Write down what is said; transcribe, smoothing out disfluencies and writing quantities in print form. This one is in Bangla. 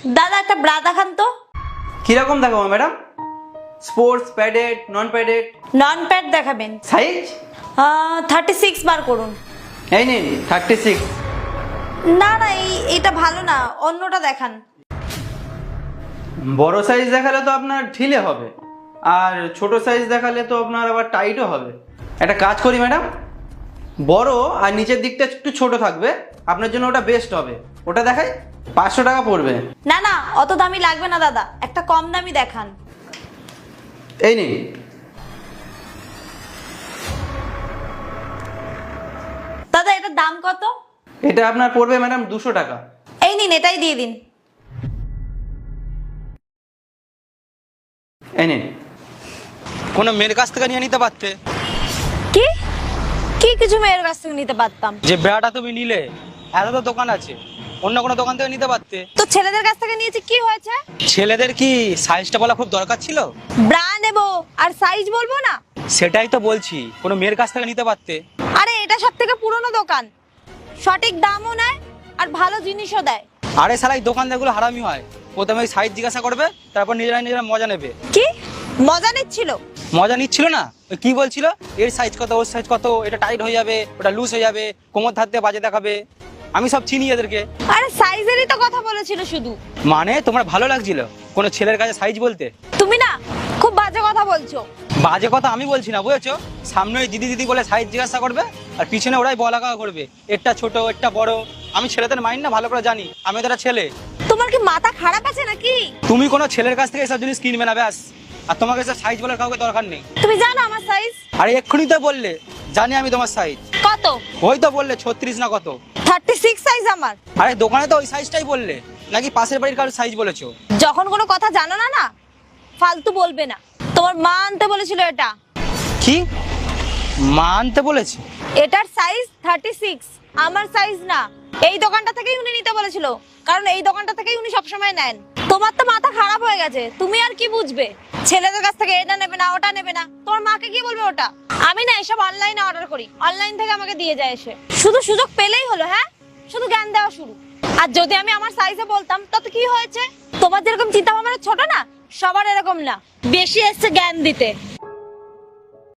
দাদা একটা ব্রা দেখান তো। কিরকম দেখাবো madam? Sports, padded, non padded? Non pad দেখাবেন। সাইজ 36 বার করুন। এই নিন 36। না না, এটা ভালো না, অন্যটা দেখান। বড় সাইজ দেখালে তো আপনার ঢিলে হবে, আর ছোট সাইজ দেখালে তো আপনার আবার টাইটও হবে। একটা কাজ করি ম্যাডাম, বড় আর নিচের দিকটা একটু ছোট থাকবে, আপনার জন্য ওটা বেস্ট হবে। ওটা দেখাই, 500 টাকা পড়বে। না না, অত দামি লাগবে না দাদা, একটা কম দামি দেখান। এই নিন। দাদা এটার দাম কত? এটা আপনার পড়বে ম্যাডাম 200 টাকা। এই নিন, এটাই দিয়ে দিন। এই নিন। কোনো মেয়ের কাছ থেকে নিয়ে নিতে পারতে। কি কি কিছু মেয়ের কাছ থেকে নিতে পারতাম। যে ব্রাটা তুমি নিলে, এত তো দোকান আছে, অন্য কোনো দোকান থেকে নিতে পারতে। তো ছেলেদের কাছ থেকে নিয়েছি, কি হয়েছে? ছেলেদের কি সাইজটা বলা খুব দরকার ছিল? ব্রা নেবো আর সাইজ বলবো না? সেটাই তো বলছি, কোনো মেয়ের কাছ থেকে নিতে পারতে। আরে এটা সব থেকে পুরনো দোকান, সঠিক দামও নেয় আর ভালো জিনিসও দেয়। আরে শালা এই দোকানদারগুলো হারামি হয়, প্রথমে সাইজ জিজ্ঞাসা করবে, তারপর নিজেরা নিজেরা মজা নেবে। কি মজা নিচ্ছিল? মজা নিচ্ছিল না, ওই কি বলছিল এর সাইজ কত, ওর সাইজ কত, এটা টাইট হয়ে যাবে, ওটা লুজ হয়ে যাবে, কোমর ধার দিয়ে বাজে দেখাবে। আমি সব চিনি এদেরকে। আরে সাইজেরই তো কথা বলেছিল শুধু। মানে তোমার ভালো লাগছিল কোনো ছেলের কাছে সাইজ বলতে? তুমি না খুব বাজে কথা বলছো। বাজে কথা আমি বলছি না, বুঝেছো? সামনে ওই দিদি দিদি বলে সাইজ জিজ্ঞাসা করবে, আর পিছনে ওরাই বলাকা করবে একটা ছোট একটা বড়। আমি ছেলেদের মাইন্ড না ভালো করে জানি, আমি তো একটা ছেলে। তোমার কি মাথা খারাপ আছে নাকি? তুমি কোনো ছেলের কাছ থেকে এসব জিনিস কিনবে না ব্যাস। আর তোমাকে এসব সাইজ বলার কাউকে দরকার নেই। তুমি জানো আমার সাইজ? আরে এক্ষুনি তো বললে জানি আমি তোমার সাইজ। কত? ওই তো বললে 36 না কত। 36 সাইজ আমার। আরে দোকানে তো ওই সাইজটাই বললে, নাকি পাশের বাড়ির কারোর সাইজ বলেছো? যখন কোনো কথা জানো না না ফালতু বলবে না। তোমার মা আনতে বলেছিল এটা। কি মা আনতে বলেছে? এটার সাইজ 36, আমার সাইজ না। এই দোকানটা থেকেই উনি নিতে বলেছিল, কারণ এই দোকানটা থেকেই উনি সবসময় নেন। তোমার তো মাথা খারাপ হয়ে গেছে, তুমি আর কি বুঝবে? ছেলেদের কাছ থেকে এটা নেবে না ওটা নেবে না, তোমার মাকে কি বলবে ওটা? আমি না এসব অনলাইনে অর্ডার করি, অনলাইন থেকে আমাকে দিয়ে যায় এসে। শুধু সুযোগ পেলেই হলো, হ্যাঁ শুধু জ্ঞান দেওয়া শুরু। আর যদি আমি আমার সাইজে বলতাম তাতে কি হয়েছে? তোমার যেরকম চিন্তা ভাবনা ছোট না, সবার এরকম না, বেশি এসছে জ্ঞান দিতে।